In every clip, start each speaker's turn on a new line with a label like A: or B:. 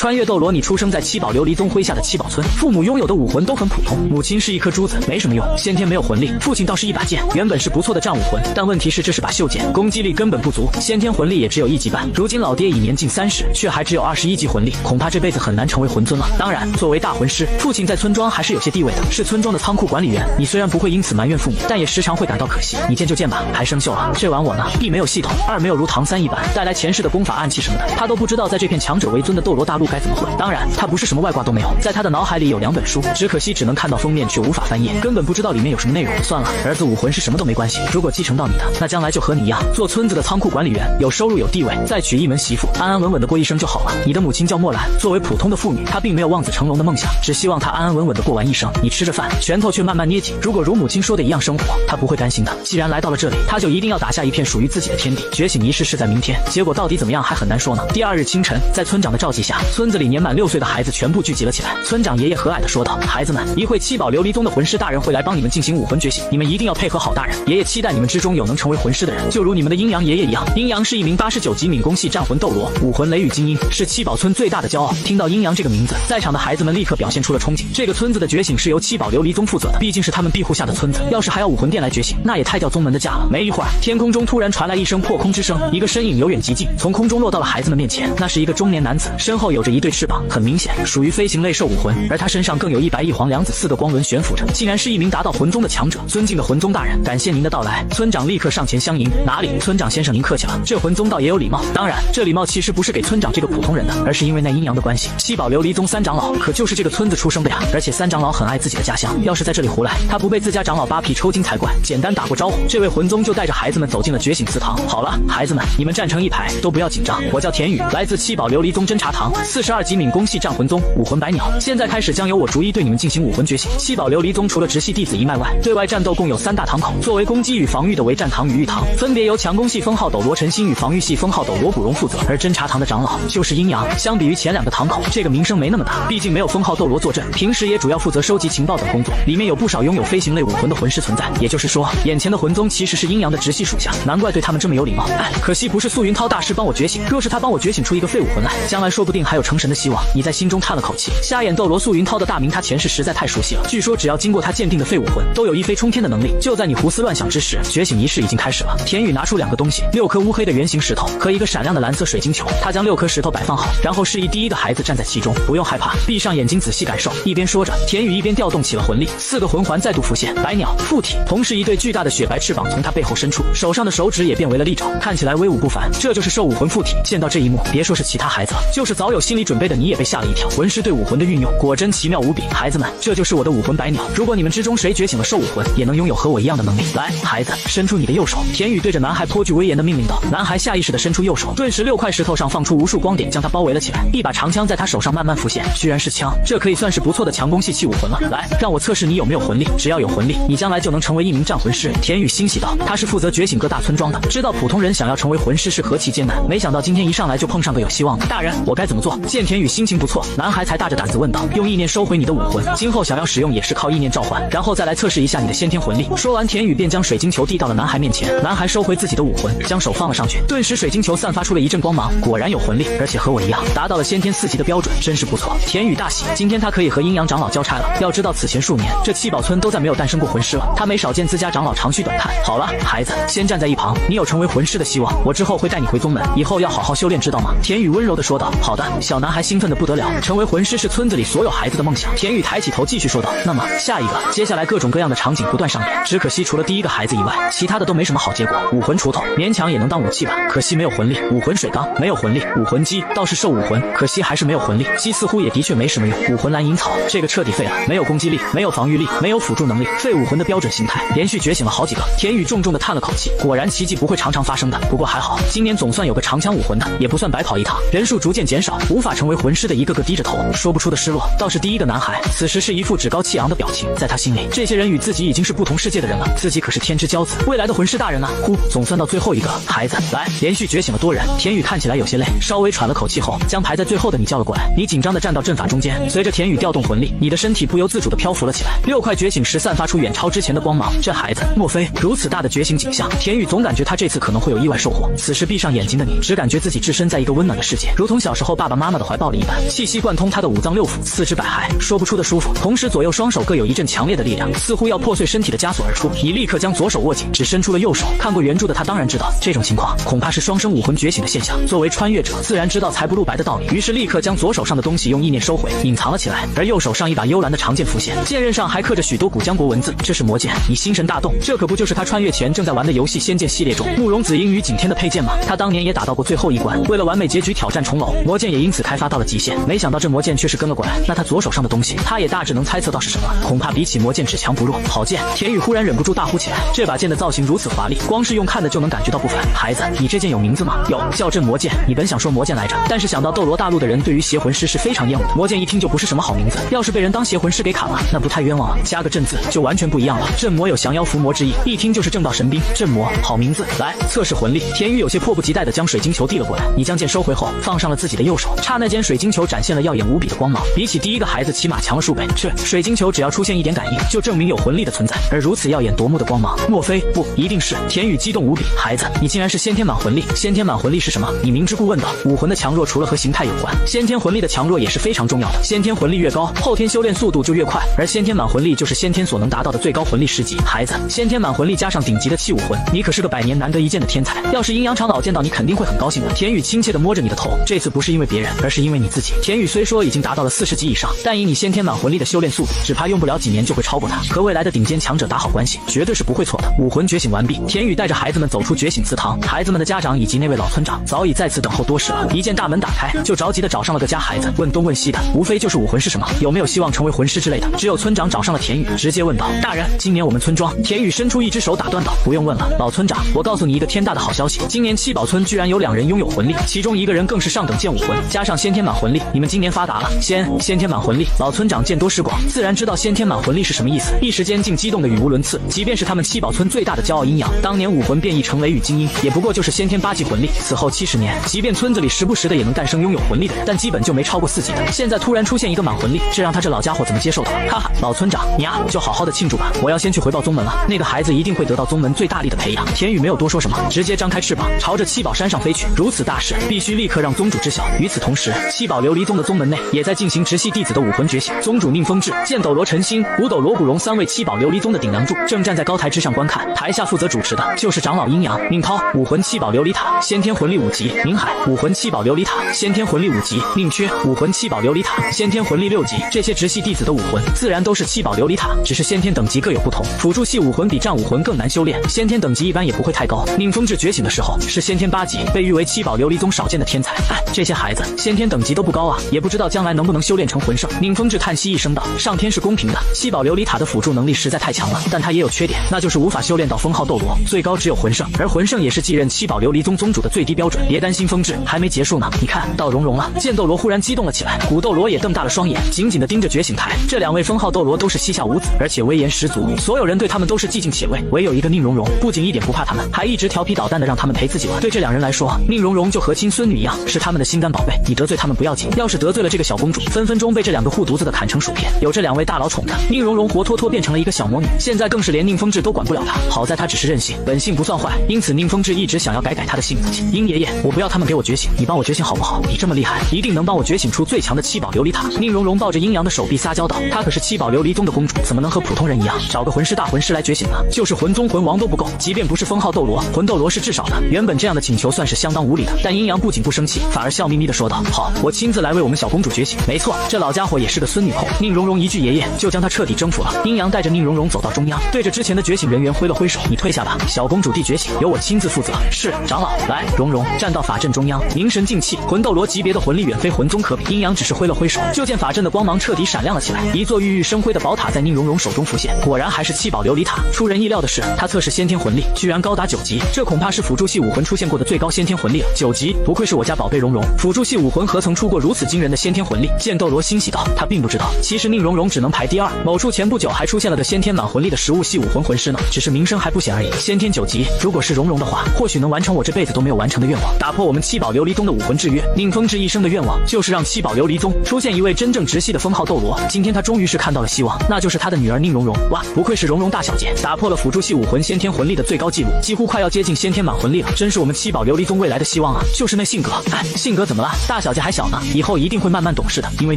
A: 穿越斗罗，你出生在七宝琉璃宗麾下的七宝村，父母拥有的武魂都很普通，母亲是一颗珠子，没什么用，先天没有魂力，父亲倒是一把剑，原本是不错的战武魂，但问题是这是把袖剑，攻击力根本不足，先天魂力也只有1级半。如今老爹已年近30，却还只有21级魂力，恐怕这辈子很难成为魂尊了。当然，作为大魂师，父亲在村庄还是有些地位的，是村庄的仓库管理员。你虽然不会因此埋怨父母，但也时常会感到可惜。你见就见吧，还生锈了。这玩我呢，一没有系统，二没有如唐三一般带来前世的功法暗器什么的，他都不知道在这片强者为尊的斗罗大陆该怎么混。当然，他不是什么外挂都没有，在他的脑海里有2本书，只可惜只能看到封面却无法翻页，根本不知道里面有什么内容。算了，儿子武魂是什么都没关系，如果继承到你的，那将来就和你一样，做村子的仓库管理员，有收入有地位，再娶一门媳妇，安安稳稳的过一生就好了。你的母亲叫墨兰，作为普通的妇女，她并没有望子成龙的梦想，只希望她安安稳稳的过完一生。你吃着饭，拳头却慢慢捏紧，如果如母亲说的一样生活，她不会甘心的。既然来到了这里，她就一定要打下一片属于自己的天地。觉醒仪式是在明天，结果到底怎么样还很难说呢。第2日清晨，在村长的召集下，村子里年满6岁的孩子全部聚集了起来。村长爷爷和蔼地说道：“孩子们，一会七宝琉璃宗的魂师大人会来帮你们进行武魂觉醒，你们一定要配合好大人。爷爷期待你们之中有能成为魂师的人，就如你们的阴阳爷爷一样。阴阳是一名89级敏攻系战魂斗罗，武魂雷雨精英，是七宝村最大的骄傲。”听到阴阳这个名字，在场的孩子们立刻表现出了憧憬。这个村子的觉醒是由七宝琉璃宗负责的，毕竟是他们庇护下的村子，要是还要武魂殿来觉醒，那也太掉宗门的价了。没一会儿，天空中突然传来一声破空之声，一个身影由远及近，从空中落到了孩子们面前。那是一个中年男子，身后有着一对翅膀，很明显属于飞行类兽武魂，而他身上更有1白1黄2紫4个光轮悬浮着，竟然是一名达到魂宗的强者。尊敬的魂宗大人，感谢您的到来。村长立刻上前相迎。哪里，村长先生您客气了，这魂宗倒也有礼貌。当然，这礼貌其实不是给村长这个普通人的，而是因为那阴阳的关系。七宝琉璃宗3长老可就是这个村子出生的呀，而且3长老很爱自己的家乡，要是在这里胡来，他不被自家长老扒皮抽筋才怪。简单打过招呼，这位魂宗就带着孩子们走进了觉醒祠堂。好了，孩子们，你们站成一排，都不要紧张。我叫田宇，来自七宝琉璃宗侦察堂，42级敏攻系战魂宗，武魂白鸟。现在开始将由我逐一对你们进行武魂觉醒。七宝琉璃宗除了直系弟子一脉外，对外战斗共有3大堂口，作为攻击与防御的为战堂与御堂，分别由强攻系封号斗罗陈心与防御系封号斗罗古荣负责。而侦察堂的长老就是阴阳。相比于前2个堂口，这个名声没那么大，毕竟没有封号斗罗坐镇，平时也主要负责收集情报等工作，里面有不少拥有飞行类武魂的魂师存在。也就是说，眼前的魂宗其实是阴阳的直系属下，难怪对他们这么有礼貌。可惜不是素云涛大师帮我觉醒，若是他帮我觉醒出一个废武魂来，将来说不定还有成神的希望。你在心中叹了口气，瞎眼斗罗素云涛的大名他前世实在太熟悉了，据说只要经过他鉴定的废武魂，都有一飞冲天的能力。就在你胡思乱想之时，觉醒仪式已经开始了。田宇拿出2个东西，6颗乌黑的圆形石头和一个闪亮的蓝色水晶球，他将6颗石头摆放好，然后示意第1个孩子站在其中，不用害怕，闭上眼睛仔细感受。一边说着，田宇一边调动起了魂力，4个魂环再度浮现，白鸟附体，同时一对巨大的雪白翅膀从他背后伸出，手上的手指也变为了利爪，看起来威武不凡。这就是兽武魂附体。见到这一幕，别说是其他孩子了，就是早有心理准备的你也被吓了一跳。魂师对武魂的运用果真奇妙无比。孩子们，这就是我的武魂白鸟，如果你们之中谁觉醒了兽武魂，也能拥有和我一样的能力。来，孩子，伸出你的右手。田宇对着男孩颇具威严的命令道。男孩下意识地伸出右手，顿时6块石头上放出无数光点，将他包围了起来。一把长枪在他手上慢慢浮现，居然是枪，这可以算是不错的强攻系器武魂了。来，让我测试你有没有魂力，只要有魂力，你将来就能成为一名战魂师。田宇欣喜道，他是负责觉醒各大村庄的，知道普通人想要成为魂师是何其艰难，没想到今天一上来就碰上个有希望的。大人，我该怎么做？见田宇心情不错，男孩才大着胆子问道。用意念收回你的武魂，今后想要使用也是靠意念召唤，然后再来测试一下你的先天魂力。说完，田宇便将水晶球递到了男孩面前。男孩收回自己的武魂，将手放了上去，顿时水晶球散发出了一阵光芒，果然有魂力，而且和我一样达到了先天4级的标准，真是不错。田宇大喜，今天他可以和阴阳长老交差了。要知道此前数年，这七宝村都再没有诞生过魂师了，他没少见自家长老长吁短叹。好了，孩子，先站在一旁，你有成为魂师的希望，我之后会带你回宗门，以后要好好修炼，知道吗？田宇温柔地说道。好的。小男孩兴奋得不得了，成为魂师是村子里所有孩子的梦想。田宇抬起头继续说道。那么下一个，接下来各种各样的场景不断上演，只可惜除了第1个孩子以外，其他的都没什么好结果。武魂锄头勉强也能当武器吧，可惜没有魂力。武魂水缸没有魂力。武魂鸡倒是兽武魂，可惜还是没有魂力。鸡似乎也的确没什么用。武魂蓝银草这个彻底废了，没有攻击力，没有防御力，没有辅助能力，废武魂的标准形态。连续觉醒了好几个，田宇重重地叹了口气，果然奇迹不会常常发生的。不过还好，今年总算有个长枪武魂的，也不算白跑一趟。人数逐渐减少，无法成为魂师的一个个低着头，说不出的失落。倒是第1个男孩，此时是一副趾高气昂的表情，在他心里，这些人与自己已经是不同世界的人了，自己可是天之骄子，未来的魂师大人啊！呼，总算到最后一个孩子，来，连续觉醒了多人。田宇看起来有些累，稍微喘了口气后，将排在最后的你叫了过来。你紧张地站到阵法中间，随着田宇调动魂力，你的身体不由自主地漂浮了起来。6块觉醒石散发出远超之前的光芒，这孩子，莫非如此大的觉醒景象？田宇总感觉他这次可能会有意外收获。此时闭上眼睛的你，只感觉自己置身在一个温暖的世界，如同小时候爸爸妈妈妈的怀抱里一般，气息贯通她的五脏六腑，四肢百骸，说不出的舒服。同时左右双手各有一阵强烈的力量，似乎要破碎身体的枷锁而出。你立刻将左手握紧，只伸出了右手。看过原著的他当然知道，这种情况恐怕是双生武魂觉醒的现象。作为穿越者，自然知道财不露白的道理，于是立刻将左手上的东西用意念收回，隐藏了起来。而右手上一把幽蓝的长剑浮现，剑刃上还刻着许多古江国文字，这是魔剑。你心神大动，这可不就是他穿越前正在玩的游戏《仙剑》系列中慕容紫英与景天的配剑吗？他当年也打到过最后一关，为了完美结局挑战重楼，魔剑也因此开发到了极限。没想到这魔剑却是跟了过来，那他左手上的东西，他也大致能猜测到是什么，恐怕比起魔剑只强不弱。好剑！田雨忽然忍不住大呼起来，这把剑的造型如此华丽，光是用看的就能感觉到不凡。孩子，你这剑有名字吗？有，叫镇魔剑。你本想说魔剑来着，但是想到斗罗大陆的人对于邪魂师是非常厌恶的，魔剑一听就不是什么好名字，要是被人当邪魂师给砍了，那不太冤枉了。加个镇字就完全不一样了，镇魔有降妖伏魔之意，一听就是正道神兵。镇魔，好名字。来测试魂力。田雨有些迫不及待地将水晶球递了过来，你将剑收回后放上了自己的右手，刹那间水晶球展现了耀眼无比的光芒，比起第一个孩子起码强了数倍。这水晶球只要出现一点感应，就证明有魂力的存在，而如此耀眼夺目的光芒，莫非不一定是？田雨激动无比，孩子，你竟然是先天满魂力！先天满魂力是什么？你明知故问道。武魂的强弱除了和形态有关，先天魂力的强弱也是非常重要的。先天魂力越高，后天修炼速度就越快，而先天满魂力就是先天所能达到的最高魂力10级。孩子，先天满魂力加上顶级的器武魂，你可是个百年难得一见的天才。要是阴阳长老见到你，肯定会很高兴的。田雨亲切地摸着你的头，这次不是因为别人，而是因为你自己。田雨虽说已经达到了40级以上，但以你先天满魂力的修炼速度，只怕用不了几年就会超过他，和未来的顶尖强者打好关系，绝对是不会错的。武魂觉醒完毕，田雨带着孩子们走出觉醒祠堂，孩子们的家长以及那位老村长早已在此等候多时了。一见大门打开，就着急地找上了个家孩子，问东问西的，无非就是武魂是什么，有没有希望成为魂师之类的。只有村长找上了田雨，直接问道：大人，今年我们村庄……田雨伸出一只手打断道：不用问了，老村长，我告诉你一个天大的好消息，今年七宝村居然有2人拥有魂力，其中一个人更是上等剑武魂，加上先天满魂力，你们今年发达了。先天满魂力，老村长见多识广，自然知道先天满魂力是什么意思，一时间竟激动的语无伦次。即便是他们七宝村最大的骄傲阴阳，当年武魂变异成雷雨精英，也不过就是先天8级魂力。此后70年，即便村子里时不时的也能诞生拥有魂力的人，但基本就没超过4级的。现在突然出现一个满魂力，这让他这老家伙怎么接受的？哈哈，老村长，你啊，就好好的庆祝吧，我要先去回报宗门了。那个孩子一定会得到宗门最大力的培养。田雨没有多说什么，直接张开翅膀，朝着七宝山上飞去。如此大事，必须立刻让宗主知晓。与此同时，七宝琉璃宗的宗门内也在进行直系弟子的武魂觉醒。宗主宁风致、剑斗罗陈星、五斗罗古荣3位七宝琉璃宗的顶梁柱正站在高台之上观看，台下负责主持的就是长老阴阳、宁涛。武魂七宝琉璃塔，先天魂力5级；宁海，武魂七宝琉璃塔，先天魂力5级；宁缺，武魂七宝琉璃塔，先天魂力6级。这些直系弟子的武魂自然都是七宝琉璃塔，只是先天等级各有不同。辅助系武魂比战武魂更难修炼，先天等级一般也不会太高。宁风致觉醒的时候是先天8级，被誉为七宝琉璃宗少见的天才。这些孩子先天等级都不高啊，也不知道将来能不能修炼成魂圣。宁风致叹息一声道：上天是公平的，七宝琉璃塔的辅助能力实在太强了，但它也有缺点，那就是无法修炼到封号斗罗，最高只有魂圣，而魂圣也是继任七宝琉璃宗宗主的最低标准。别担心，风致还没结束呢，你看到蓉蓉了。剑斗罗忽然激动了起来，古斗罗也瞪大了双眼，紧紧地盯着觉醒台。这2位封号斗罗都是膝下无子，而且威严十足，所有人对他们都是既敬且畏，唯有一个宁荣荣不仅一点不怕他们，还一直调皮捣蛋的让他们陪自己玩。对这2人来说，宁荣荣就和亲孙女一样，是他们的心肝宝贝。你得罪他们不要紧，要是得罪了这个小公主，分分钟被这2个护犊子的砍成薯片。有这2位大佬宠着，宁荣荣活脱脱变成了一个小魔女，现在更是连宁风致都管不了她。好在她只是任性，本性不算坏，因此宁风致一直想要改她的性子。鹰爷爷，我不要他们给我觉醒，你帮我觉醒好不好？你这么厉害，一定能帮我觉醒出最强的七宝琉璃塔。宁荣荣抱着阴阳的手臂撒娇道：她可是七宝琉璃宗的公主，怎么能和普通人一样，找个魂师大魂师来觉醒呢？就是魂宗魂王都不够，即便不是封号斗罗，魂斗罗是至少的。原本这样的请求算是相当无理的，但阴阳不仅不生气，反而笑眯眯地说道：好，我亲自来为我们小公主觉醒。没错，这老家伙也是个孙女控。宁荣荣一句爷爷就将他彻底征服了。阴阳带着宁荣荣走到中央，对着之前的觉醒人员挥了挥手：你退下吧，小公主弟觉醒由我亲自负责。是，长老。来，荣荣站到法阵中央，凝神静气。魂斗罗级别的魂力远非魂宗可比。阴阳只是挥了挥手，就见法阵的光芒彻底闪亮了起来，一座郁郁生辉的宝塔在宁荣荣手中浮现。果然还是七宝琉璃塔。出人意料的是，他测试先天魂力居然高达9级，这恐怕是辅助系武魂出现过的最高先天魂力了。9级，不愧是我家宝贝荣荣，辅助系武魂何曾出过如此惊人的先天魂力？剑斗罗欣喜道，他并不知道，其实宁荣荣只能排第2。某处前不久还出现了个先天满魂力的食物系武魂魂师呢，只是名声还不显而已。先天9级，如果是荣荣的话，或许能完成我这辈子都没有完成的愿望，打破我们七宝琉璃宗的武魂制约。宁风致一生的愿望就是让七宝琉璃宗出现一位真正直系的封号斗罗。今天他终于是看到了希望，那就是他的女儿宁荣荣。哇，不愧是荣荣大小姐，打破了辅助系武魂先天魂力的最高纪录，几乎快要接近先天满魂力了，真是我们七宝琉璃宗未来的希望啊！就是那性格，性格怎么了？大大小姐还小呢，以后一定会慢慢懂事的。因为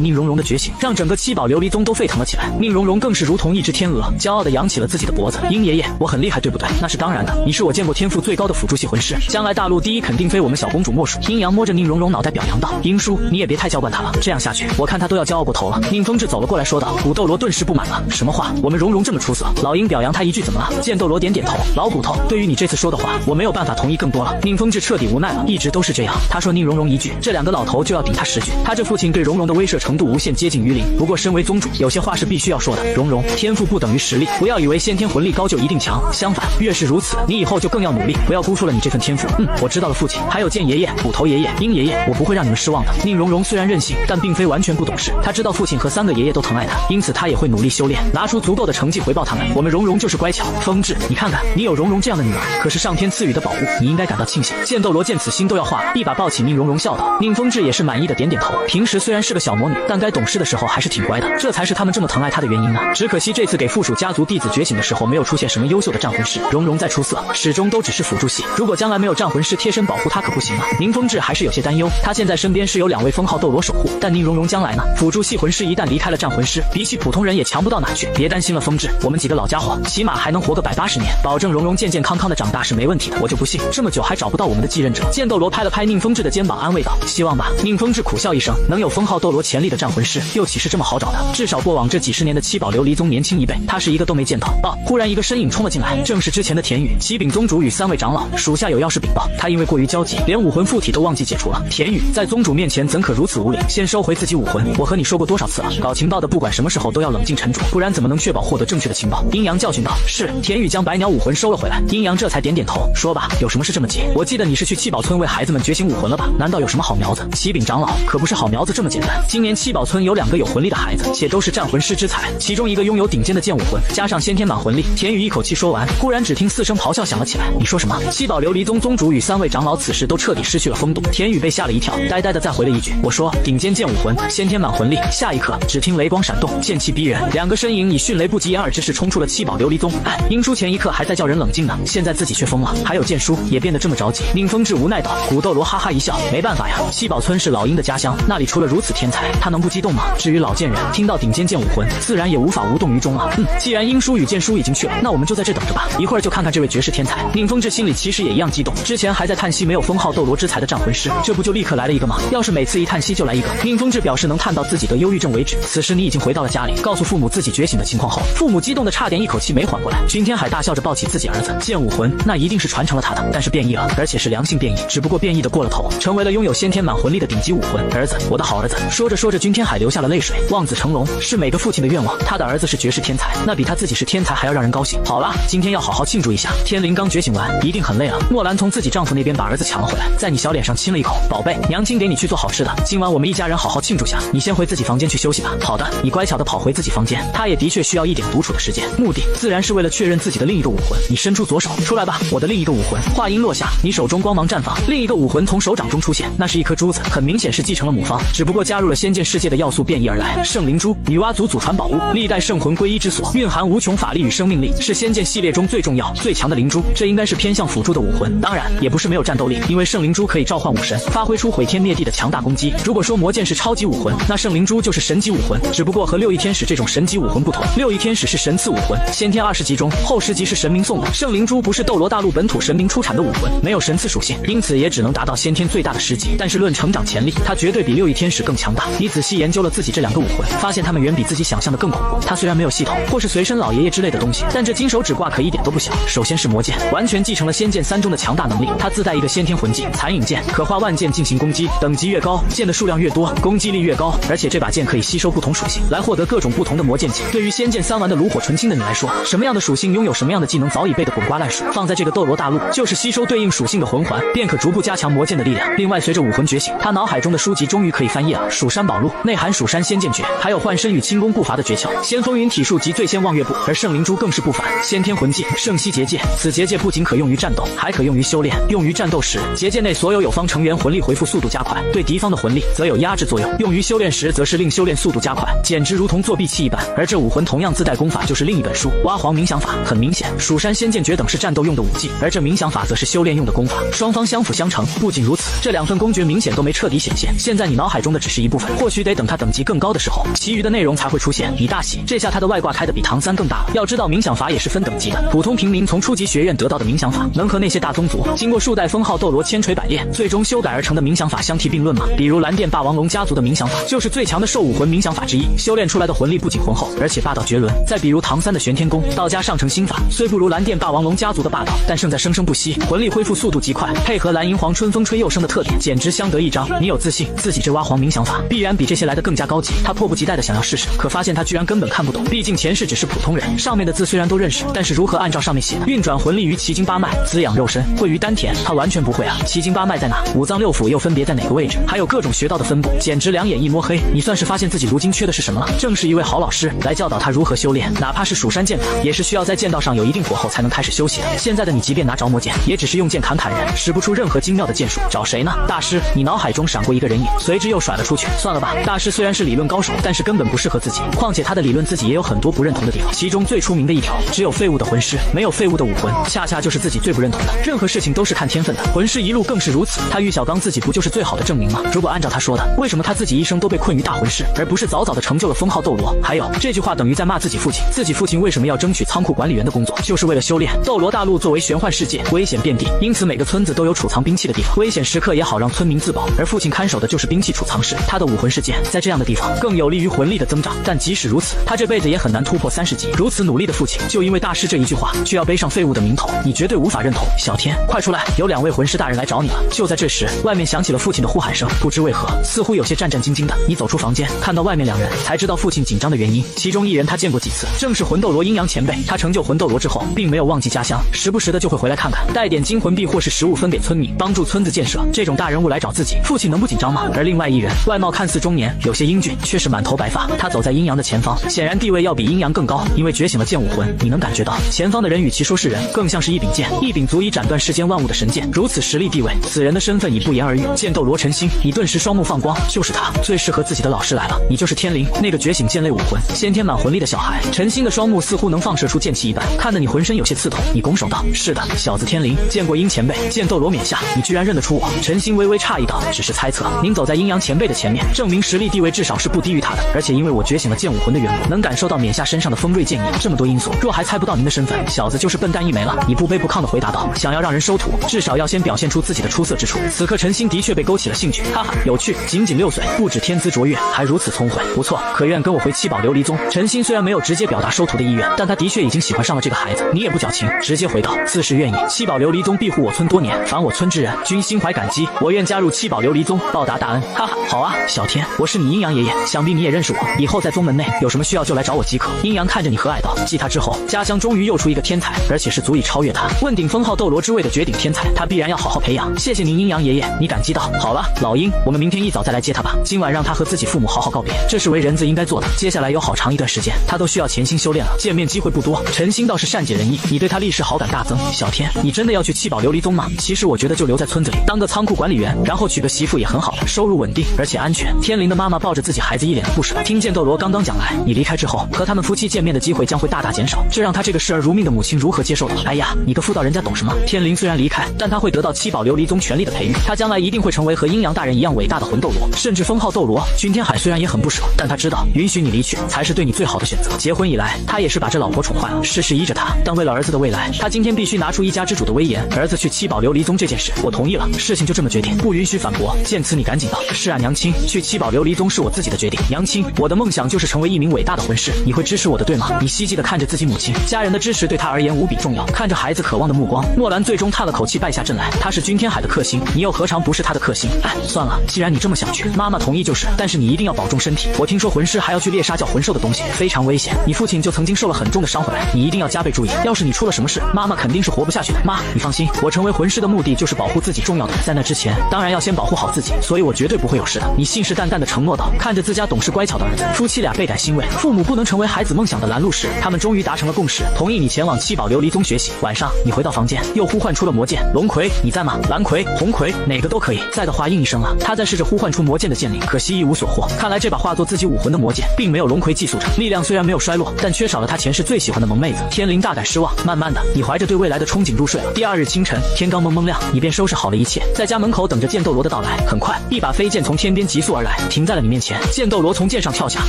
A: 宁荣荣的觉醒，让整个七宝琉璃宗都沸腾了起来。宁荣荣更是如同一只天鹅，骄傲地扬起了自己的脖子。鹰爷爷，我很厉害，对不对？那是当然的，你是我见过天赋最高的辅助系魂师，将来大陆第一肯定非我们小公主莫属。阴阳摸着宁荣荣脑袋表扬道：“鹰叔，你也别太娇惯她了，这样下去，我看她都要骄傲过头了。”宁风致走了过来，说道。古斗罗顿时不满了：“什么话？我们荣荣这么出色，老鹰表扬她一句怎么了？”剑斗罗点点头：“老骨头，对于你这次说的话，我没有办法同意更多了。”宁风致彻底无奈了，一直都是这样。他说宁荣荣一句，这两个老头就要顶他10句。他这父亲对荣荣的威慑程度无限接近于零。不过身为宗主，有些话是必须要说的。荣荣，天赋不等于实力，不要以为先天魂力高就一定强，相反，越是如此，你以后就更要努力，不要辜负了你这份天赋。我知道了，父亲。还有剑爷爷、骨头爷爷、鹰爷爷，我不会让你们失望的。宁荣荣虽然任性，但并非完全不懂事。他知道父亲和3个爷爷都疼爱他，因此他也会努力修炼，拿出足够的成绩回报他们。我们荣荣就是乖巧。风致，你看看，你有荣荣这样的女儿，可是上天赐予的宝物，你应该感到庆幸。剑斗罗见此心都要化了，一把抱起宁荣荣，笑道。宁风致也是满意的点点头。平时虽然是个小魔女，但该懂事的时候还是挺乖的，这才是他们这么疼爱她的原因呢。只可惜这次给附属家族弟子觉醒的时候，没有出现什么优秀的战魂师。荣荣再出色，始终都只是辅助系，如果将来没有战魂师贴身保护她可不行啊。宁风致还是有些担忧，他现在身边是有2位封号斗罗守护，但宁荣荣将来呢？辅助系魂师一旦离开了战魂师，比起普通人也强不到哪去。别担心了，风致，我们几个老家伙起码还能活个180年，保证荣荣健健康康的长大是没问题的。我就不信这么久还找不到我们的继任者。剑斗罗拍了拍宁风致的肩膀，安慰道：“希望吧。”宁风致苦笑一声，能有封号斗罗潜力的战魂师，又岂是这么好找的？至少过往这几十年的七宝琉璃宗年轻一辈，他是一个都没见到。忽然一个身影冲了进来，正是之前的田宇。启禀宗主与3位长老，属下有要事禀报。他因为过于焦急，连武魂附体都忘记解除了。田宇在宗主面前怎可如此无礼？先收回自己武魂！我和你说过多少次了，搞情报的不管什么时候都要冷静沉着，不然怎么能确保获得正确的情报？阴阳教训道。是。田宇将白鸟武魂收了回来，阴阳这才点点头，说吧，有什么事这么急？我记得你是去七宝村为孩子们觉醒武魂了吧？难道有什么好苗子？启禀长老，可不是好苗子这么简单。今年七宝村有2个有魂力的孩子，且都是战魂师之才，其中一个拥有顶尖的剑武魂，加上先天满魂力。田宇一口气说完，忽然只听4声咆哮响了起来。你说什么？七宝琉璃宗宗主与3位长老此时都彻底失去了风度。田宇被吓了一跳，呆呆的再回了一句：我说顶尖剑武魂，先天满魂力。下一刻，只听雷光闪动，剑气逼人，2个身影以迅雷不及掩耳之势冲出了七宝琉璃宗。英叔前一刻还在叫人冷静呢，现在自己却疯了。还有剑叔也变得这么着急。宁风致无奈道。古斗罗哈哈一笑，没办法呀，七宝村是老鹰的家乡，那里除了如此天才，他能不激动吗？至于老剑人，听到顶尖剑武魂，自然也无法无动于衷了。既然英叔与剑叔已经去了，那我们就在这等着吧，一会儿就看看这位绝世天才。宁风致心里其实也一样激动，之前还在叹息没有封号斗罗之才的战魂师，这不就立刻来了一个吗？要是每次一叹息就来一个，宁风致表示能叹到自己得忧郁症为止。此时你已经回到了家里，告诉父母自己觉醒的情况后，父母激动的差点一口气没缓过来。君天海大笑着抱起自己儿子，剑武魂那一定是传承了他的，但是变异了，而且是良性变异，只不过变异的过了头，成为了拥有先天满魂力的顶级武魂。儿子，我的好儿子。说着说着，君天海流下了泪水。望子成龙是每个父亲的愿望，他的儿子是绝世天才，那比他自己是天才还要让人高兴。好了，今天要好好庆祝一下。天灵刚觉醒完，一定很累了。莫兰从自己丈夫那边把儿子抢了回来，在你小脸上亲了一口。宝贝，娘亲给你去做好吃的，今晚我们一家人好好庆祝下。你先回自己房间去休息吧。好的，你乖巧的跑回自己房间。他也的确需要一点独处的时间，目的自然是为了确认自己的另一个武魂。你伸出左手，出来吧，我的另一个武魂。话音落下，你手中光芒绽放，另一个武魂从手掌中出现，那是一颗珠子，很明显是继承了母方，只不过加入了仙剑世界的要素变异而来。圣灵珠，女娲族祖传宝物，历代圣魂归一之所，蕴含无穷法力与生命力，是仙剑系列中最重要最强的灵珠。这应该是偏向辅助的武魂，当然也不是没有战斗力，因为圣灵珠可以召唤武神，发挥出毁天灭地的强大攻击。如果说魔剑是超级武魂，那圣灵珠就是神级武魂，只不过和六翼天使这种神级武魂不同，六翼天使是神赐武魂，先天20级中后10级是神明送的，圣灵珠不是斗罗大陆本土神明出产的武魂，没有神赐属性，因此也只能达到先天最大的10级，但是论成长潜力，它绝对比六翼天使更强大。你仔细研究了自己这2个武魂，发现他们远比自己想象的更恐怖。它虽然没有系统或是随身老爷爷之类的东西，但这金手指挂可一点都不小。首先是魔剑，完全继承了仙剑3中的强大能力，它自带一个先天魂技残影剑，可化万剑进行攻击，等级越高，剑的数量越多，攻击力越高，而且这把剑可以吸收不同属性，来获得各种不同的魔剑技。对于仙剑3丸的炉火纯青的你来说，什么样的属性拥有什么样的技能早已背得滚瓜烂熟。放在这个斗罗大陆，就是吸收对应属性的魂环，便可逐步加强魔剑的力量。另外，随着武魂觉醒，他脑海中的书籍终于可以翻页了。蜀山宝录内含蜀山仙剑诀，还有幻身与轻功步伐的诀窍，先风云体术及最先望月步，而圣灵珠更是不凡，先天魂技圣息结界。此结界不仅可用于战斗，还可用于修炼。用于战斗时，结界内所有友方成员魂力回复速度加快，对敌方的魂力则有压制作用。用于修炼时，则是令修炼速度加快，简直如同作弊器一般。而这武魂同样自带功法，就是另一本书娲皇冥想法。很明显，蜀山仙剑诀等是战斗用的武技，而这冥想法则是修炼用的功法，双方相辅相成。不仅如此，这2份公诀明显都没彻底显现。现在你脑海中的只是一部分，或许得等他等级更高的时候，其余的内容才会出现。你大喜，这下他的外挂开的比唐三更大了。要知道冥想法也是分等级的，普通平民从初级学院得到的冥想法，能和那些大宗族经过数代封号斗罗千锤百炼，最终修改而成的冥想法相提并论吗？比如蓝电霸王龙家族的冥想法，就是最强的兽武魂冥想法之一，修炼出来的魂力不仅浑厚，而且霸道绝伦。再比如唐三的玄天功，道家上乘心法，虽不如蓝电霸王龙家族的霸道，但胜在生生不息，魂力恢复速度极快，配合蓝银皇春风吹又生的特点，简直相得益彰。你有自信自己这蛙皇冥想法必然比这些来的更加高级，他迫不及待的想要试试，可发现他居然根本看不懂，毕竟前世只是普通人，上面的字虽然都认识，但是如何按照上面写的运转魂力于奇经八脉，滋养肉身，会于丹田，他完全不会啊。奇经八脉在哪？五脏六腑又分别在哪个位置？还有各种穴道的分布，简直两眼一摸黑。你算是发现自己如今缺的是什么了？正是一位好老师来教导他如何修炼，哪怕是蜀山剑法，也是需要在剑道上有一定火候才能开始修习的。现在的你即便拿着魔剑，也只是用剑砍砍人，使不出任何精妙的剑术，找谁呢？大师，你脑海中闪过一个人影，随之又甩了出去。算了吧，大师虽然是理论高手，但是根本不适合自己，况且他的理论自己也有很多不认同的地方，其中最出名的一条，只有废物的魂师，没有废物的武魂，恰恰就是自己最不认同的。任何事情都是看天分的，魂师一路更是如此。他玉小刚自己不就是最好的证明吗？如果按照他说的，为什么他自己一生都被困于大魂师，而不是早早的成就了封号斗罗？还有这句话等于在骂自己父亲，自己父亲为什么要争取仓库管理员的工作，就是为了修炼。斗罗大陆作为玄幻世界，危险遍地，因此每个村子都有储藏兵器的地方，危险时刻也好让村民自保，而父亲看守的就是兵器储藏室。他的武魂世界在这样的地方更有利于魂力的增长，但即使如此，他这辈子也很难突破30级。如此努力的父亲，就因为大师这一句话，却要背上废物的名头，你绝对无法认同。小天，快出来，有2位魂师大人来找你了。就在这时，外面响起了父亲的呼喊声，不知为何，似乎有些战战兢兢的。你走出房间，看到外面2人，才知道父亲紧张的原因。其中一人他见过几次，正是魂斗罗阴阳前辈。他成就魂斗罗之后，并没有忘记家乡，时不时的就会回来看看，带点金魂币或是食物分给村民，帮助村子建设。这种大人物来找自己，父亲能不紧张吗？而另外一人，外貌看似中年，有些英俊，却是满头白发。他走在阴阳的前方，显然地位要比阴阳更高，因为觉醒了剑武魂。你能感觉到前方的人与其说是人，更像是一柄剑，一柄足以斩断世间万物的神剑。如此实力地位，此人的身份已不言而喻。剑斗罗陈星，你顿时双目放光，就是他，最适合自己的老师来了。你就是天灵，那个觉醒剑类武魂，先天满魂力的小孩。陈星的双目似乎能放射出剑气一般，看得你浑身有些刺痛。你拱手道：是的，小子天灵，见过殷前辈，剑斗罗冕下，你居然认得出我？陈星微微诧异道：只是猜测，您走在阴阳前辈的前面，证明实力地位至少是不低于他的。而且因为我觉醒了剑武魂的缘故，能感受到冕下身上的锋锐剑意，这么多因素，若还猜不到您的身份，小子就是笨蛋一枚了。你不卑不亢地回答道：想要让人收徒，至少要先表现出自己的出色之处。此刻陈星的确被勾起了兴趣，哈哈，有趣，仅6岁，不止天资卓越，还如此聪慧，不错，可愿跟我回七宝琉璃宗？陈星虽然没有直接表达收徒的意愿，但他的确已经喜欢上了这个孩子。你也不矫情，直接回道：自是愿意。七宝琉璃宗庇护我村多年，凡我村之人均心怀感激，我愿加入七宝琉璃宗，报答大恩。哈哈，好啊，小天，我是你阴阳爷爷，想必你也认识我，以后在宗门内有什么需要就来找我即可。阴阳看着你和蔼道：继他之后，家乡终于又出一个天才，而且是足以超越他，问鼎封号斗罗之位的绝顶天才，他必然要好好培养。谢谢您阴阳爷爷，你感激道：好了，老鹰，我们明天一早再来接他吧，今晚让他和自己父母好好告别，这是为人子应该做的。接下来有好长一段时间，他都需要潜心修炼了，见面机会不多。陈星倒是善解人意，你对他立时好感大增。小天，你真的要去七宝琉璃宗吗？其实我觉得就留在村子里当个仓库管理员，然后娶个媳妇也很好的，收入稳定而且安全。天灵的妈妈抱着自己孩子一脸的不舍，听见斗罗刚刚讲来，你离开之后和他们夫妻见面的机会将会大大减少，这让他这个视儿如命的母亲如何接受的？哎呀，你个妇道人家懂什么？天灵虽然离开，但他会得到七宝琉璃宗全力的培育，他将来一定会成为和阴阳大人一样伟大的魂斗罗，甚至封号斗罗。君天海虽然也很不舍，但他知道允许你离去才是对你最好的选择。结婚以来，他也是把这老婆宠坏了，事事依着他，但为了儿子的未来，他今天必须拿出一家之主的威严。儿子去七宝琉璃宗这件事，我同意了，事情就这么决定，不允许反驳。见此，你赶紧道：是啊，娘亲，去七宝琉璃宗是我自己的决定。娘亲，我的梦想就是成为一名伟大的魂师，你会支持我的，对吗？你希冀地看着自己母亲，家人的支持对他而言无比重要。看着孩子渴望的目光，莫兰最终叹了口气，败下阵来。他是君天海的克星，你又何尝不是他的克星？哎，算了，既然你这么想去，妈妈同意就是，但是你一定要保重身体。我听说魂师还要去猎杀叫魂兽的东西，非常危险。你父亲就曾经受了很重的伤回来，你一定要加倍注意。要是你出了什么事，妈妈肯定是活不下去的。妈，你放心，我成为魂师的目的就是保护自己重要的人，在那之前，当然要先保护好自己，所以我绝对不会有事的。你信誓旦旦地承诺道。看着自家懂事乖巧的儿子，夫妻俩倍感欣慰。父母不能成为孩子梦想的拦路石，他们终于达成了共识，同意你前往七宝琉璃宗学习。晚上，你回到房间，又呼唤出了魔剑。龙葵，你在吗？蓝葵、红葵，哪个都可以。在的话应一声啊。他在试着呼唤出魔剑的剑灵，可惜一无所获。看来这把化作自己武魂的魔剑，并没有龙葵寄宿着，力量虽然没有衰落，但缺少了他前世最喜欢的萌妹子。天灵大感失望。慢慢的，你怀着对未来的憧憬入睡了。第2日清晨，天刚蒙蒙亮，你便收拾好了一切，在家门口等着剑斗罗的到来。来。很快，一把飞剑从天边急速而来，停在了你面前。剑斗罗从剑上跳下，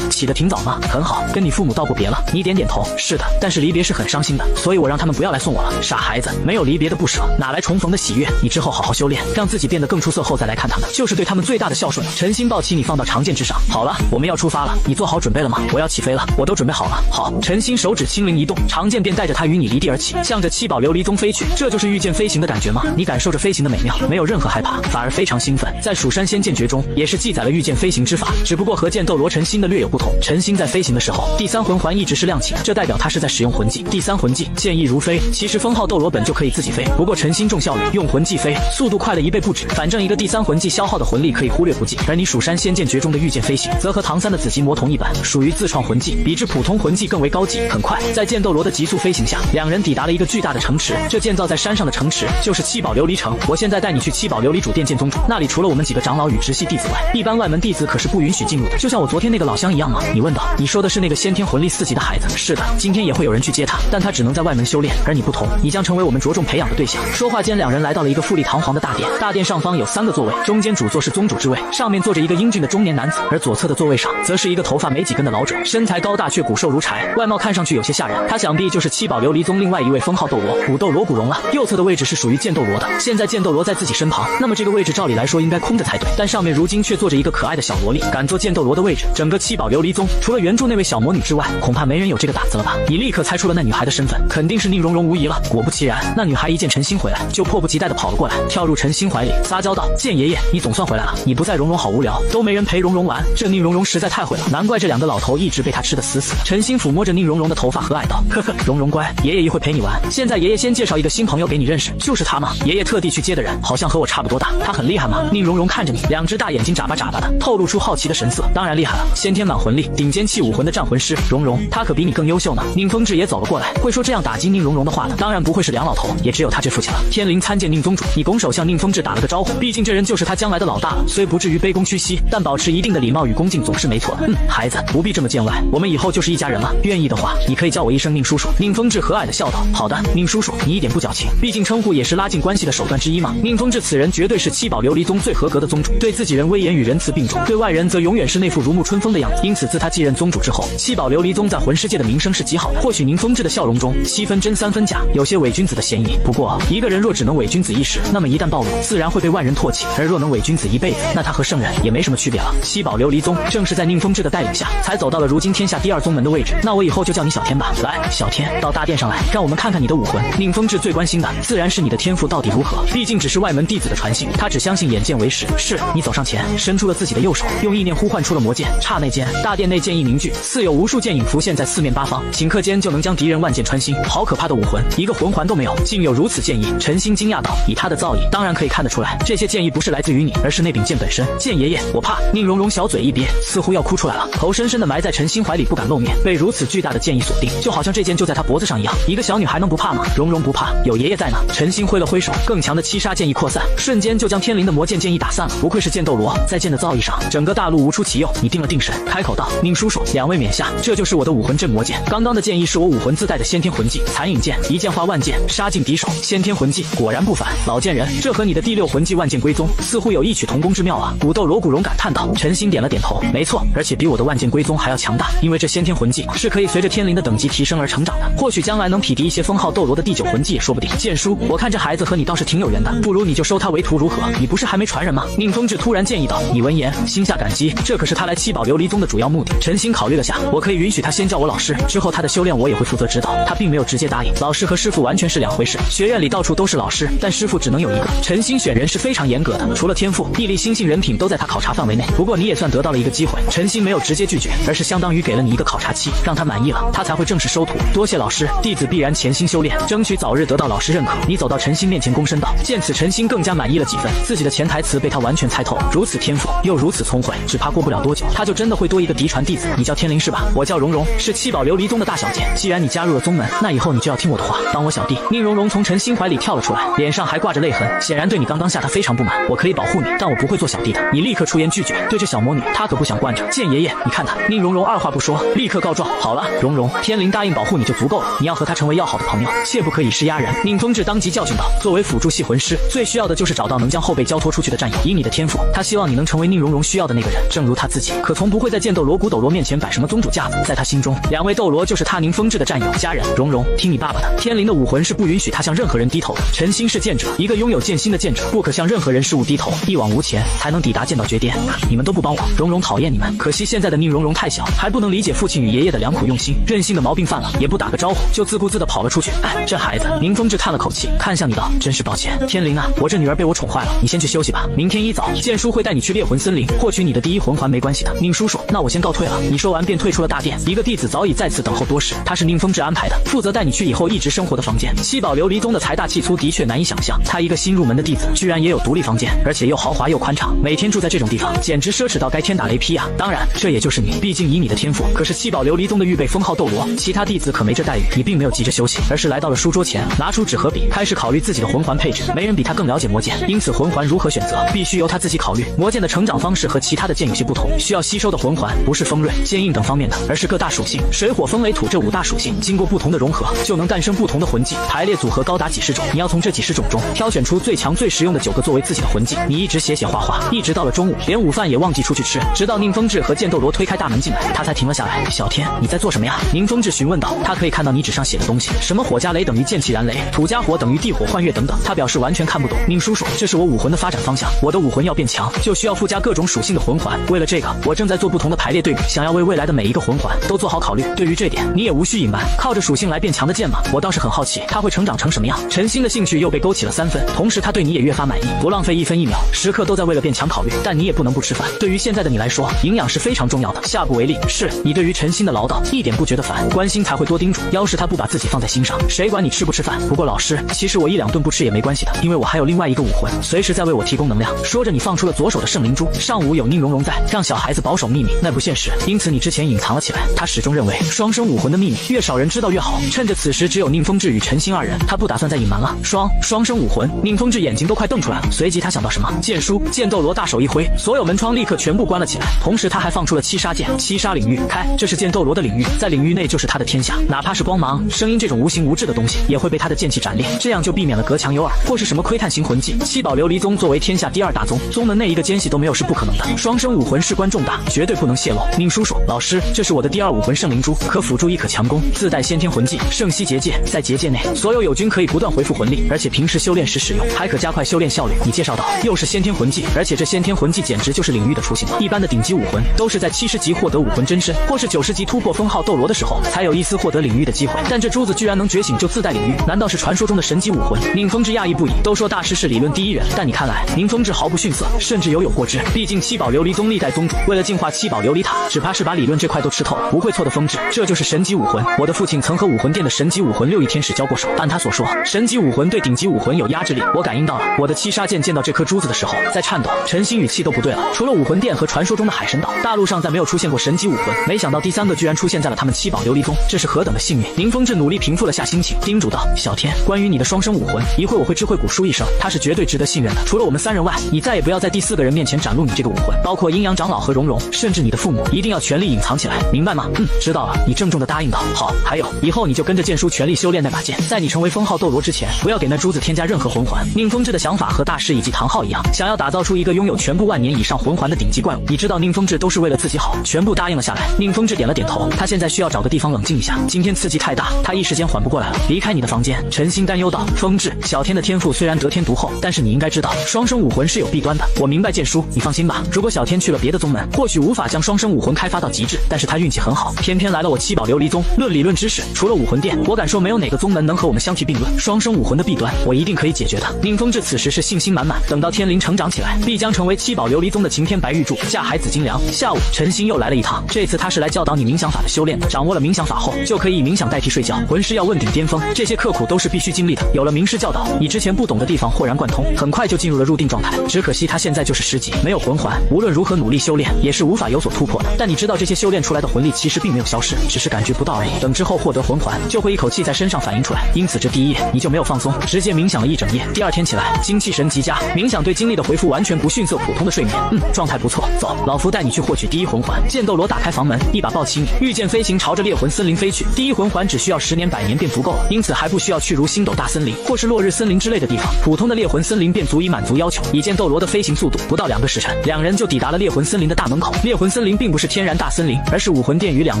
A: 起得挺早吗？很好，跟你父母道过别了。你点点头，是的，但是离别是很伤心的，所以我让他们不要来送我了。傻孩子，没有离别的不舍，哪来重逢的喜悦？你之后好好修炼，让自己变得更出色后再来看他们，就是对他们最大的孝顺。陈心抱起你放到长剑之上。好了，我们要出发了，你做好准备了吗？我要起飞了，我都准备好了。好，陈心手指轻灵一动，长剑便带着他与你离地而起，向着七宝琉璃宗飞去。这就是御剑飞行的感觉吗？你感受着飞行的美妙，没有任何害怕，反而非常兴奋。在蜀山仙剑诀中也是记载了御剑飞行之法，只不过和剑斗罗陈心的略有不同。陈心在飞行的时候，第三魂环一直是亮起，这代表他是在使用魂技。第三魂技剑翼如飞，其实封号斗罗本就可以自己飞，不过陈心重效率，用魂技飞，速度快了1倍不止。反正一个第三魂技消耗的魂力可以忽略不计，而你蜀山仙剑诀中的御剑飞行，则和唐三的紫极魔童一般，属于自创魂技，比之普通魂技更为高级。很快，在剑斗罗的急速飞行下，两人抵达了一个巨大的城池。这建造在山上的城池就是七宝琉璃城。我现在带你去七宝琉璃主殿见宗主，那里除了我们几个长老与直系弟子外，一般外门弟子可是不允许进入的。就像我昨天那个老乡一样吗？你问道。你说的是那个先天魂力4级的孩子？是的，今天也会有人去接他，但他只能在外门修炼，而你不同，你将成为我们着重培养的对象。说话间，两人来到了一个富丽堂皇的大殿，大殿上方有3个座位，中间主座是宗主之位，上面坐着一个英俊的中年男子，而左侧的座位上则是一个头发没几根的老者，身材高大却骨瘦如柴，外貌看上去有些吓人。他想必就是七宝琉璃宗另外一位封号斗罗古斗罗古荣了。右侧的位置是属于剑斗罗的，现在剑斗罗在自己身旁，那么这个位置照理来说应该空着才对，但上面如今却坐着一个可爱的小萝莉，敢坐剑斗罗的位置，整个七宝琉璃宗除了原著那位小魔女之外，恐怕没人有这个胆子了吧？你立刻猜出了那女孩的身份，肯定是宁荣荣无疑了。果不其然，那女孩一见陈心回来，就迫不及待地跑了过来，跳入陈心怀里，撒娇道：“剑爷爷，你总算回来了，你不在荣荣好无聊，都没人陪荣荣玩。”这宁荣荣实在太会了，难怪这2个老头一直被他吃得死死的。陈心抚摸着宁荣荣的头发和蔼道：“呵呵，荣荣乖，爷爷一会陪你玩。现在爷爷先介绍一个新朋友给你认识，就是他嘛。爷爷特地去接的人，好像和我差不多大，他很厉害吗？”宁荣荣看着你，2只大眼睛眨巴眨巴的，透露出好奇的神色。当然厉害了，先天满魂力，顶尖气武魂的战魂师。荣荣，他可比你更优秀呢。宁风致也走了过来，会说这样打击宁荣荣的话的，当然不会是梁老头，也只有他这父亲了。天灵参见宁宗主，你拱手向宁风致打了个招呼，毕竟这人就是他将来的老大了，虽不至于卑躬屈膝，但保持一定的礼貌与恭敬总是没错的。孩子不必这么见外，我们以后就是一家人了。愿意的话，你可以叫我一声宁叔叔。宁风致和蔼的笑道：“好的，宁叔叔，你一点不矫情，毕竟称呼也是拉近关系的手段之一嘛。”宁风致此人绝对是七宝琉璃宗最合格的宗主，对自己人威严与仁慈并重，对外人则永远是那副如沐春风的样子。因此，自他继任宗主之后，七宝琉璃宗在魂师界的名声是极好的。或许宁风致的笑容中7分真3分假，有些伪君子的嫌疑。不过，一个人若只能伪君子一时，那么一旦暴露，自然会被万人唾弃；而若能伪君子一辈子，那他和圣人也没什么区别了。七宝琉璃宗正是在宁风致的带领下，才走到了如今天下第2宗门的位置。那我以后就叫你小天吧。来，小天，到大殿上来，让我们看看你的武魂。宁风致最关心的自然是你的天赋到底如何，毕竟只是外门弟子的传信，他只相信眼见为实。是，你走上前，伸出了自己的右手，用意念呼唤出了魔剑。刹那间，大殿内剑意凝聚，似有无数剑影浮现在四面八方，顷刻间就能将敌人万箭穿心。好可怕的武魂，一个魂环都没有，竟有如此剑意。陈心惊讶道：“以他的造诣，当然可以看得出来，这些剑意不是来自于你，而是那柄剑本身。”剑爷爷，我怕。宁荣荣小嘴一憋，似乎要哭出来了，头深深地埋在陈心怀里，不敢露面，被如此巨大的剑意锁定，就好像这剑就在他脖子上一样。一个小女孩能不怕吗？荣荣不怕，有爷爷在呢。陈心挥了挥手，更强的7杀剑意扩散，瞬间就将天灵的魔剑剑意打散了。不愧是剑斗罗，在剑的造诣上，整个大陆无出其右。你定了定神，开口道：“宁叔叔，2位免下，这就是我的武魂镇魔剑。刚刚的剑意是我武魂自带的先天魂技残影剑，一剑化万剑，杀尽敌手。先天魂技果然不凡，老剑人，这和你的第6魂技万剑归宗似乎有异曲同工之妙啊。”古斗罗古荣感叹道。陈心点了点头，没错，而且比我的万剑归宗还要强大，因为这先天魂技是可以随着天灵的等级提升而成长的，或许将来能匹敌一些封号斗罗的第9魂技也说不定。剑叔，我看这孩子和你倒是挺有缘的，不如你就收他为徒如何？你不是还没传人吗？宁风致突然建议道。你闻言心下感激，这可是他来七宝琉璃宗的主要目的。陈心考虑了下，我可以允许他先叫我老师，之后他的修炼我也会负责指导。他并没有直接答应，老师和师傅完全是2回事。学院里到处都是老师，但师傅只能有一个。陈心选人是非常严格的，除了天赋、毅力、心性、人品都在他考察范围内。不过你也算得到了一个机会。陈心没有直接拒绝，而是相当于给了你一个考察期，让他满意了，他才会正式收徒。多谢老师，弟子必然潜心修炼，争取早日得到老师认可。你走到陈心面前躬身道。见此，陈心更加满意了几分，自己的潜台词被他完全猜透。如此天赋又如此聪慧，只怕过不了多久，他就真的会多一个嫡传弟子。你叫天灵是吧？我叫荣荣，是七宝琉璃宗的大小姐。既然你加入了宗门，那以后你就要听我的话，当我小弟。宁荣荣从陈心怀里跳了出来，脸上还挂着泪痕，显然对你刚刚下他非常不满。我可以保护你，但我不会做小弟的。你立刻出言拒绝。对这小魔女，她可不想惯着。剑爷爷，你看她。宁荣荣二话不说，立刻告状。好了，荣荣，天灵答应保护你就足够了，你要和她成为要好的朋友，切不可以以势压人。宁风致当即教训道。作为辅助系魂师，最需要的就是找到能将后辈交交托出去的战友。以你的天赋，他希望你能成为宁荣荣需要的那个人，正如他自己，可从不会在剑斗罗古斗罗面前摆什么宗主架子。在他心中，2位斗罗就是他宁风致的战友、家人。荣荣，听你爸爸的，天灵的武魂是不允许他向任何人低头的。陈星是剑者，一个拥有剑心的剑者，不可向任何人事物低头，一往无前，才能抵达剑道绝巅。你们都不帮我，荣荣讨厌你们。可惜现在的宁荣荣太小，还不能理解父亲与爷爷的良苦用心，任性的毛病犯了，也不打个招呼，就自顾自地跑了出去。哎，这孩子，宁风致叹了口气，看向你道：“真是抱歉，天灵啊，我这女儿被我宠坏了，你先去休息吧。明天一早，剑叔会带你去猎魂森林，获取你的第一魂环，没关系的。宁叔叔，那我先告退了。”你说完便退出了大殿。一个弟子早已在此等候多时，他是宁风致安排的，负责带你去以后一直生活的房间。七宝琉璃宗的财大气粗的确难以想象，他一个新入门的弟子，居然也有独立房间，而且又豪华又宽敞，每天住在这种地方，简直奢侈到该天打雷劈啊！当然，这也就是你，毕竟以你的天赋，可是七宝琉璃宗的预备封号斗罗，其他弟子可没这待遇。你并没有急着休息，而是来到了书桌前，拿出纸和笔，开始考虑自己的魂环配置。没人比他更了解魔剑，因此魂环如何选择，必须由他自己考虑。魔剑的成长方式和其他的剑有些不同，需要吸收的魂环不是锋锐、坚硬等方面的，而是各大属性，水火风雷土这5大属性，经过不同的融合，就能诞生不同的魂技，排列组合高达几十种。你要从这几十种中挑选出最强最实用的9个作为自己的魂技。你一直写画画，一直到了中午，连午饭也忘记出去吃，直到宁风致和剑斗罗推开大门进来，他才停了下来。小天，你在做什么呀？宁风致询问道。他可以看到你纸上写的东西，什么火加雷等于剑气燃雷，土加火等于地火幻月等等，他表示完全看不懂。宁叔叔，这是我武魂的发展方向，我的武魂要变强，就需要附加各种属性的魂环。为了这个，我正在做不同的排列对比，想要为未来的每一个魂环都做好考虑。对于这点，你也无需隐瞒，靠着属性来变强的剑吗？我倒是很好奇，它会成长成什么样？陈星的兴趣又被勾起了3分，同时他对你也越发满意，不浪费1分1秒，时刻都在为了变强考虑。但你也不能不吃饭，对于现在的你来说，营养是非常重要的。下不为例，是你对于陈星的唠叨一点不觉得烦，关心才会多叮嘱。要是他不把自己放在心上，谁管你吃不吃饭？不过老师，其实我1-2顿不吃也没关系的，因为我还有另外一个武魂，随时在为我提供能量。说着，你放出了左手的圣灵珠。上午有宁荣荣在，让小孩子保守秘密，那不现实，因此你之前隐藏了起来。他始终认为双生武魂的秘密越少人知道越好。趁着此时只有宁风致与陈星2人，他不打算再隐瞒了。双生武魂，宁风致眼睛都快瞪出来了。随即他想到什么，剑书剑斗罗大手一挥，所有门窗立刻全部关了起来。同时他还放出了7杀剑，7杀领域开，这是剑斗罗的领域，在领域内就是他的天下，哪怕是光芒、声音这种无形无质的东西，也会被他的剑气斩裂，这样就避免了隔墙有耳或是什么窥探型魂技。七宝琉璃宗作为天下第2大宗，宗门内一个奸细都没有是不可能的。双生武魂事关重大，绝对不能泄露。宁叔叔，老师，这是我的第2武魂圣灵珠，可辅助亦可强攻，自带先天魂技圣息结界，在结界内，所有友军可以不断回复魂力，而且平时修炼时使用，还可加快修炼效率。你介绍到，又是先天魂技，而且这先天魂技简直就是领域的雏形。一般的顶级武魂都是在70级获得武魂真身，或是90级突破封号斗罗的时候，才有一丝获得领域的机会。但这珠子居然能觉醒就自带领域，难道是传说中的神级武魂？宁风致讶异不已。都说大师是理论第一人，但你看来，宁风致毫不逊色，甚至有过之。毕竟七宝琉璃宗历代宗主为了净化七宝琉璃塔，只怕是把理论这块都吃透了。不会错的，风致，这就是神级武魂。我的父亲曾和武魂殿的神级武魂6翼天使交过手，按他所说，神级武魂对顶级武魂有压制力。我感应到了，我的7杀剑见到这颗珠子的时候在颤抖。陈星语气都不对了，除了武魂殿和传说中的海神岛，大陆上再没有出现过神级武魂。没想到第3个居然出现在了他们七宝琉璃宗，这是何等的幸运！宁风致努力平复了下心情，叮嘱道：“小天，关于你的双生武魂，一会我会智慧古书一声，他是绝对值得信任的。除了我们3人外，你再也不要在第4个人面前展露你这个武魂，包括阴阳长老和蓉蓉，甚至你的父母，一定要全力隐藏起来，明白吗？”“知道了。”你郑重地答应道。“好，还有，以后你就跟着剑叔全力修炼那把剑，在你成为封号斗罗之前，不要给那珠子添加任何魂环。”宁风致的想法和大师以及唐昊一样，想要打造出一个拥有全部万年以上魂环的顶级怪物。你知道宁风致都是为了自己好，全部答应了下来。宁风致点了点头，他现在需要找个地方冷静一下，今天刺激太大，他一时间缓不过来了。离开你的房间，陈星担忧道。风致，小天的天赋虽然得天独厚，但是你应该知道，双生武魂是有弊端的。我明白剑叔，你放心吧。如果小天去了别的宗门，或许无法将双生武魂开发到极致，但是他运气很好，偏偏来了我七宝琉璃宗。论理论知识，除了武魂殿，我敢说没有哪个宗门能和我们相提并论。双生武魂的弊端，我一定可以解决的。宁风致此时是信心满满，等到天灵成长起来，必将成为七宝琉璃宗的擎天白玉柱，架海紫金梁。下午，陈星又来了一趟，这次他是来教导你冥想法的修炼的。掌握了冥想法后，就可以以冥想代替睡觉，魂师要问鼎巅峰，这些刻苦都是必须经历的。有了名师教导，你之前不懂的地方豁然贯通，很快就进入了入定状态。只可惜他现在就是10级，没有魂环，无论如何努力修炼，也是无法有所突破的。但你知道这些修炼出来的魂力其实并没有消失，只是感觉不到而已。等之后获得魂环，就会一口气在身上反映出来。因此这第1夜你就没有放松，直接冥想了一整夜。第2天起来，精气神极佳，冥想对精力的回复完全不逊色普通的睡眠。状态不错，走，老夫带你去获取第1魂环。剑斗罗打开房门，一把抱起你，御剑飞行，朝着猎魂森林飞去。第1魂环只需要10年100年便足够了，因此还不需要去如星斗大森林或是落日森林之类的地方，普通的猎魂森林便足以满足足要求，以剑斗罗的飞行速度，不到2个时辰，两人就抵达了猎魂森林的大门口。猎魂森林并不是天然大森林，而是武魂殿与2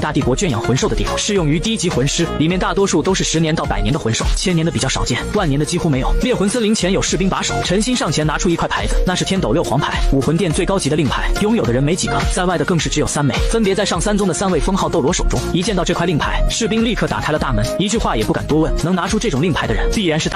A: 大帝国圈养魂兽的地方，适用于低级魂师，里面大多数都是10年到100年的魂兽，1000年的比较少见，万年的几乎没有。猎魂森林前有士兵把守，陈星上前拿出一块牌子，那是天斗6黄牌，武魂殿最高级的令牌，拥有的人没几个，在外的更是只有3枚，分别在上3宗的3位封号斗罗手中。一见到这块令牌，士兵立刻打开了大门，一句话也不敢多问，能拿出这种令牌的人，必然是他。